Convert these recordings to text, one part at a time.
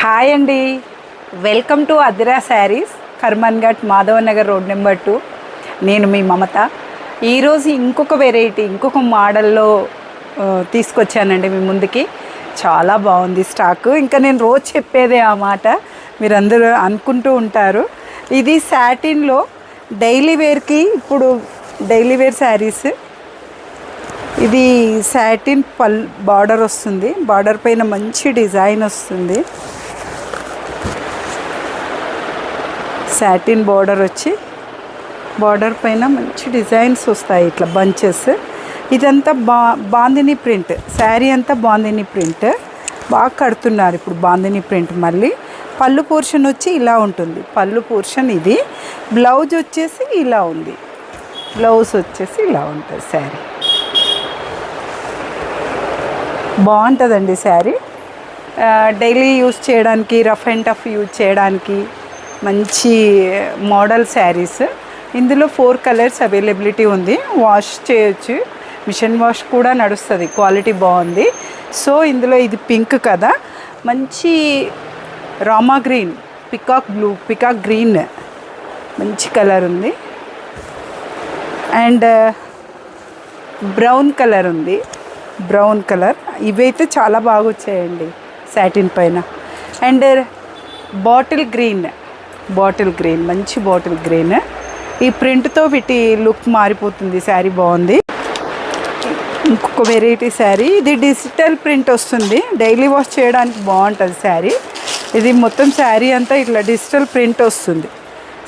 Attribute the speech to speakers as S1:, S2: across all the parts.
S1: Hi అండి, welcome to అదిరా saris, Karmanghat, Madhavnagar road number 2. నేను మీ మమత. ఈరోజు ఇంకొక వెరైటీ, ఇంకొక మోడల్లో తీసుకొచ్చానండి మీ ముందుకి. చాలా బాగుంది స్టాక్. ఇంకా నేను రోజు చెప్పేదే ఆ మాట, మీరందరూ అనుకుంటూ ఉంటారు. ఇది సాటిన్లో డైలీ వేర్కి, ఇప్పుడు డైలీ వేర్ శారీస్. ఇది సాటిన్ బార్డర్ వస్తుంది, బార్డర్ పైన మంచి డిజైన్ వస్తుంది. సాటిన్ బార్డర్ వచ్చి బార్డర్ పైన మంచి డిజైన్స్ వస్తాయి, ఇట్లా బంచెస్. ఇదంతా బాందిని ప్రింట్, శారీ అంతా బాందిని ప్రింట్. బాగా కడుతున్నారు ఇప్పుడు బాందిని ప్రింట్. మళ్ళీ పళ్ళు పోర్షన్ వచ్చి ఇలా ఉంటుంది, పళ్ళు పోర్షన్ ఇది. బ్లౌజ్ వచ్చేసి ఇలా ఉంది, బ్లౌజ్ వచ్చేసి ఇలా ఉంటుంది. శారీ బాగుంటుందండి. శారీ డైలీ యూజ్ చేయడానికి, రఫ్ అండ్ టఫ్ యూజ్ చేయడానికి మంచి మోడల్ శారీస్. ఇందులో 4 కలర్స్ అవైలబిలిటీ ఉంది. వాష్ చేయొచ్చు, మిషన్ వాష్ కూడా నడుస్తుంది, క్వాలిటీ బాగుంది. సో ఇందులో ఇది పింక్ కదా, మంచి Rama green, peacock blue, peacock green మంచి కలర్ ఉంది. అండ్ బ్రౌన్ కలర్ ఉంది, బ్రౌన్ కలర్. ఇవైతే చాలా బాగా వచ్చాయండి సాటిన్ పైన. And bottle green, bottle green, మంచి బాటిల్ గ్రీన్. ఈ ప్రింట్తో వీటి లుక్ మారిపోతుంది. శారీ బాగుంది. ఇంకొక వెరైటీ శారీ, ఇది డిజిటల్ ప్రింట్ వస్తుంది, డైలీ వాష్ చేయడానికి బాగుంటుంది శారీ. ఇది మొత్తం శారీ అంతా ఇట్లా డిజిటల్ ప్రింట్ వస్తుంది.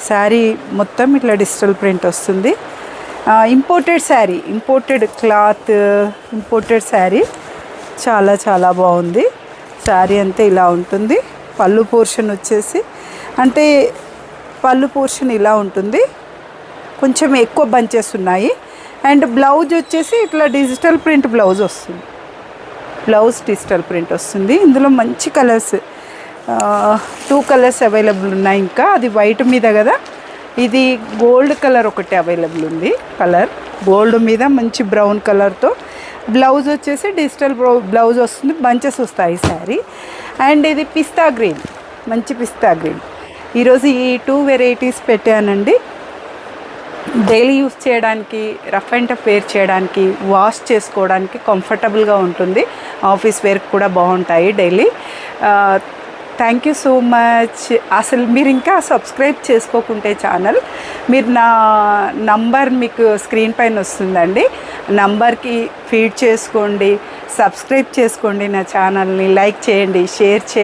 S1: శారీ మొత్తం ఇట్లా డిజిటల్ ప్రింట్ వస్తుంది. Imported sari, imported cloth, imported sari. చాలా చాలా బాగుంది. శారీ అంతా ఇలా ఉంటుంది. పళ్ళు పోర్షన్ వచ్చేసి, అంటే పళ్ళు పోర్షన్ ఇలా ఉంటుంది, కొంచెం ఎక్కువ బంచెస్ ఉన్నాయి. అండ్ బ్లౌజ్ వచ్చేసి ఇట్లా డిజిటల్ ప్రింట్ బ్లౌజ్ వస్తుంది, బ్లౌజ్ డిజిటల్ ప్రింట్ వస్తుంది. ఇందులో మంచి కలర్స్, 2 కలర్స్ అవైలబుల్ ఉన్నాయి. ఇంకా అది వైట్ మీద కదా, ఇది గోల్డ్ కలర్ ఒకటి అవైలబుల్ ఉంది. కలర్ గోల్డ్ మీద మంచి బ్రౌన్ కలర్తో. బ్లౌజ్ వచ్చేసి డిజిటల్ బ్లౌజ్ వస్తుంది, బంచెస్ వస్తాయి శారీ. అండ్ ఇది పిస్తా గ్రీన్, మంచి పిస్తా గ్రీన్. ఈరోజు ఈ 2 వెరైటీస్ పెట్టానండి. డైలీ యూస్ చేయడానికి, రఫ్ అండ్ టఫ్ వేర్ చేయడానికి, వాష్ చేసుకోవడానికి కంఫర్టబుల్గా ఉంటుంది. ఆఫీస్ వేర్కి కూడా బాగుంటాయి daily. Thank you so much. అసలు మీరు ఇంకా సబ్స్క్రైబ్ చేసుకోకుంటే ఛానల్, మీరు నా నంబర్ మీకు స్క్రీన్ పైన వస్తుందండి, నంబర్కి ఫీడ్ చేసుకోండి, సబ్స్క్రైబ్ చేసుకోండి, నా ఛానల్ని లైక్ చేయండి, షేర్ చేయండి.